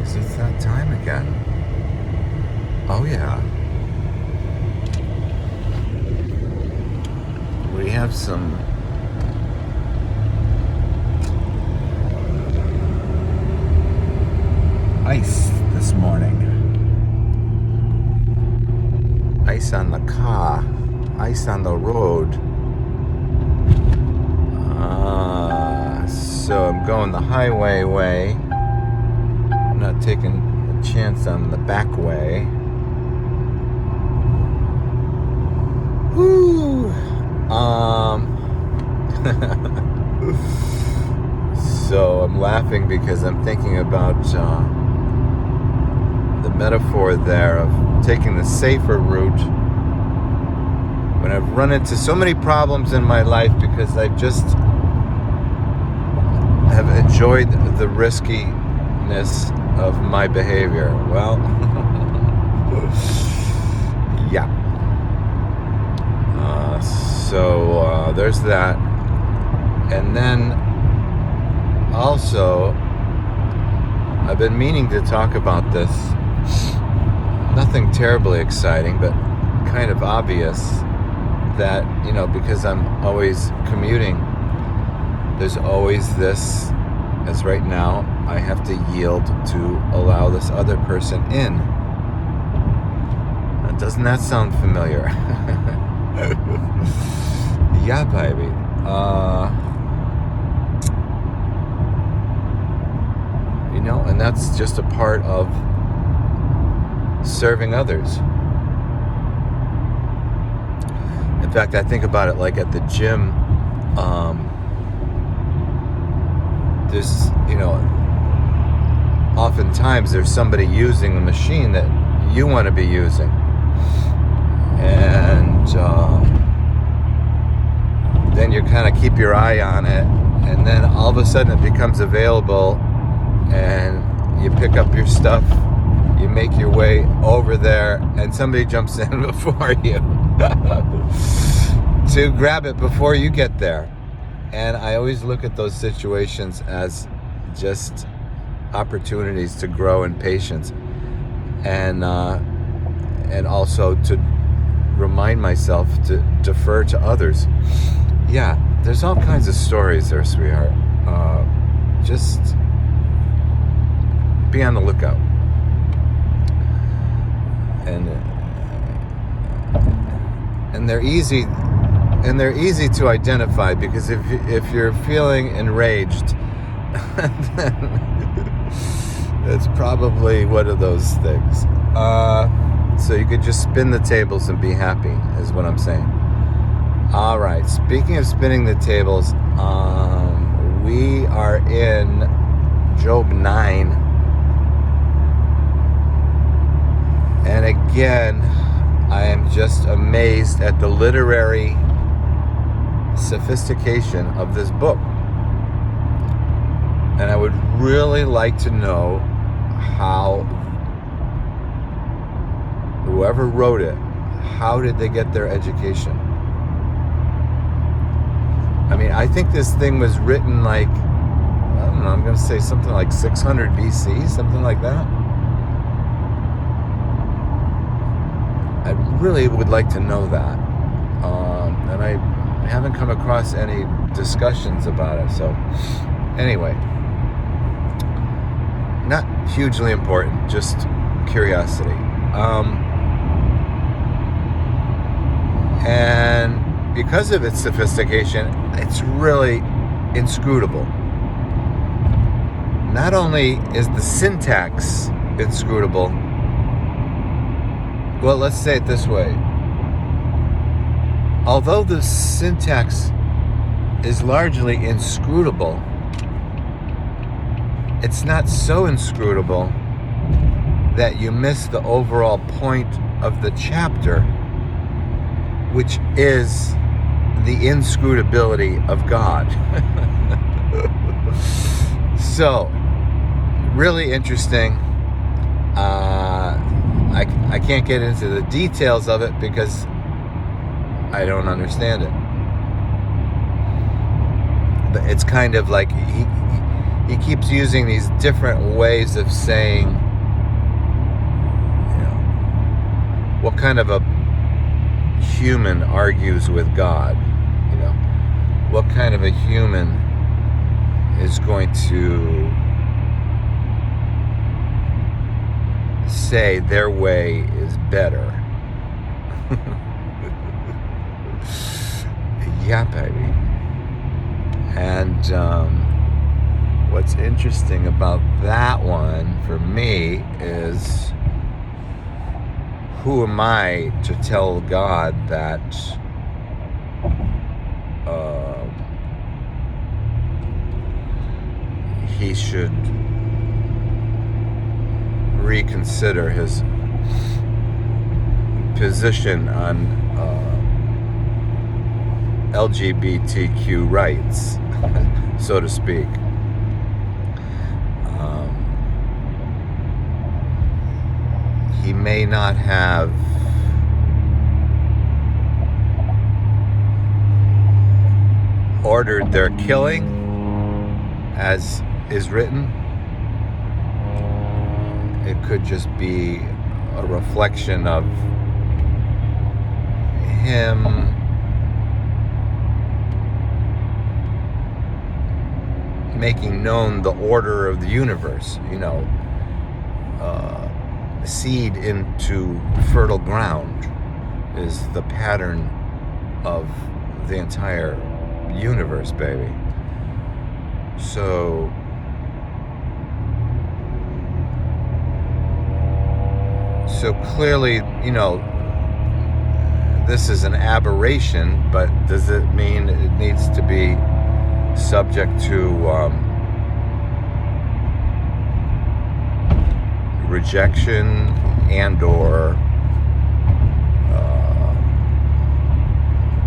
'cause it's that time again. Oh yeah. We have some ice this morning. Ice on the car. Ice on the road. So I'm going the highway way. I'm not taking a chance on the back way. Woo! So I'm laughing because I'm thinking about the metaphor there of taking the safer route when I've run into so many problems in my life because I just have enjoyed the riskiness of my behavior. Well, yeah. So there's that. And then also, I've been meaning to talk about this. Nothing terribly exciting, but kind of obvious that, because I'm always commuting, there's always this, as right now, I have to yield to allow this other person in. Now, doesn't that sound familiar? Yeah, baby. And that's just a part of serving others. In fact, I think about it like at the gym. There's, oftentimes there's somebody using the machine that you want to be using. And then you kind of keep your eye on it. And then all of a sudden it becomes available. And you pick up your stuff. You make your way over there. And somebody jumps in before you. To grab it before you get there. And I always look at those situations as just opportunities to grow in patience, and also to remind myself to defer to others. Yeah, there's all kinds of stories there, sweetheart. Just be on the lookout. And they're easy. And they're easy to identify because if you're feeling enraged, then it's probably one of those things. So you could just spin the tables and be happy, is what I'm saying. All right. Speaking of spinning the tables, we are in Job 9, and again, I am just amazed at the literary sophistication of this book. And I would really like to know how whoever wrote it, how did they get their education? I mean, I think this thing was written like, I don't know, I'm going to say something like 600 BC, something like that. I really would like to know that. And I haven't come across any discussions about it. So, anyway, not hugely important, just curiosity. And because of its sophistication, it's really inscrutable. Not only is the syntax inscrutable, well, let's say it this way. Although the syntax is largely inscrutable, it's not so inscrutable that you miss the overall point of the chapter, which is the inscrutability of God. So, really interesting. I can't get into the details of it because I don't understand it. But it's kind of like he keeps using these different ways of saying, what kind of a human argues with God? What kind of a human is going to say their way is better? Yeah, baby. And what's interesting about that one for me is, who am I to tell God that he should reconsider his position on LGBTQ rights, so to speak. He may not have ordered their killing, as is written. It could just be a reflection of him making known the order of the universe, seed into fertile ground is the pattern of the entire universe, baby. So clearly, this is an aberration, but does it mean it needs to be subject to rejection and or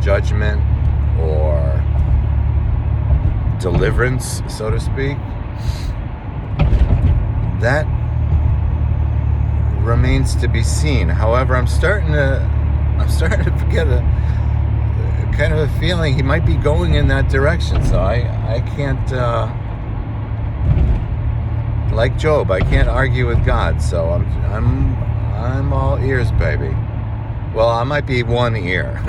judgment or deliverance, so to speak? That remains to be seen. However, I'm starting to get a kind of a feeling he might be going in that direction. So I can't, like Job, I can't argue with God. So I'm all ears, baby. Well, I might be one ear.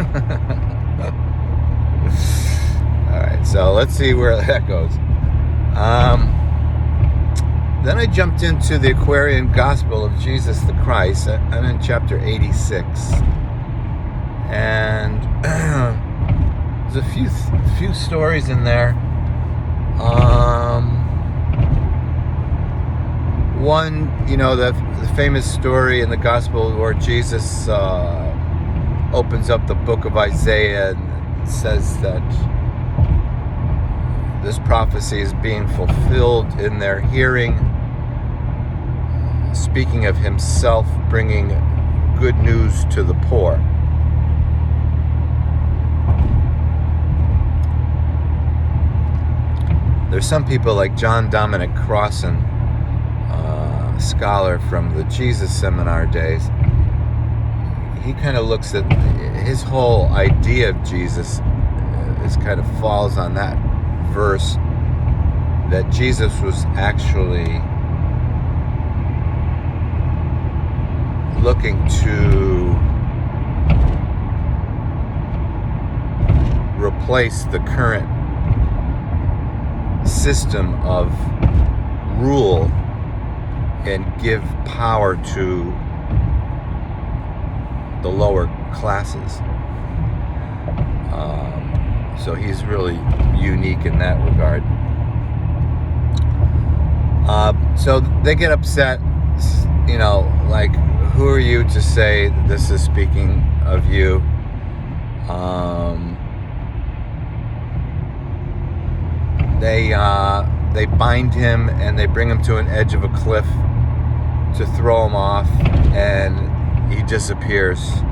All right, so let's see where that goes. Then I jumped into the Aquarian Gospel of Jesus the Christ. I'm in chapter 86, and there's a few stories in there. One, the famous story in the Gospel where Jesus opens up the book of Isaiah and says that this prophecy is being fulfilled in their hearing, speaking of himself bringing good news to the poor. There's some people like John Dominic Crossan, a scholar from the Jesus Seminar days. He kind of looks at his whole idea of Jesus is kind of falls on that verse, that Jesus was actually looking to replace the current system of rule and give power to the lower classes. So he's really unique in that regard. So they get upset, like, who are you to say this is speaking of you? They bind him and they bring him to an edge of a cliff to throw him off, and he disappears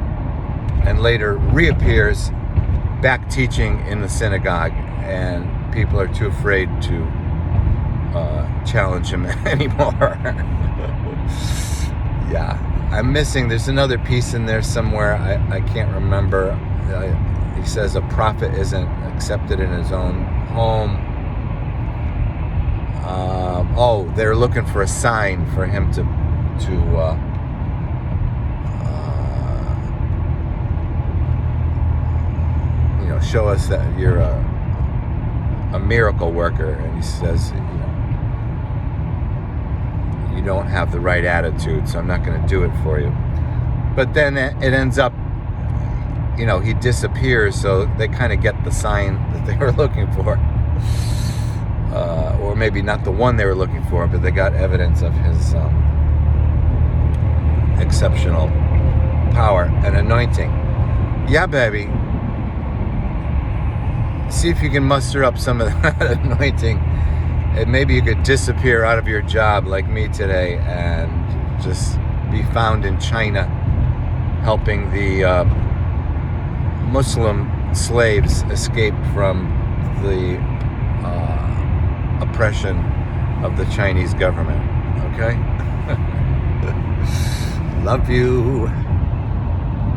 and later reappears back teaching in the synagogue, and people are too afraid to challenge him anymore. Yeah, I'm missing, there's another piece in there somewhere, I can't remember. He says a prophet isn't accepted in his own home. They're looking for a sign for him to show us that you're a miracle worker. And he says, you don't have the right attitude, so I'm not going to do it for you. But then it ends up, he disappears, so they kind of get the sign that they were looking for. Or maybe not the one they were looking for, but they got evidence of his exceptional power and anointing. Yeah, baby. See if you can muster up some of that anointing, and maybe you could disappear out of your job like me today and just be found in China helping the Muslim slaves escape from the oppression of the Chinese government. Okay? Love you.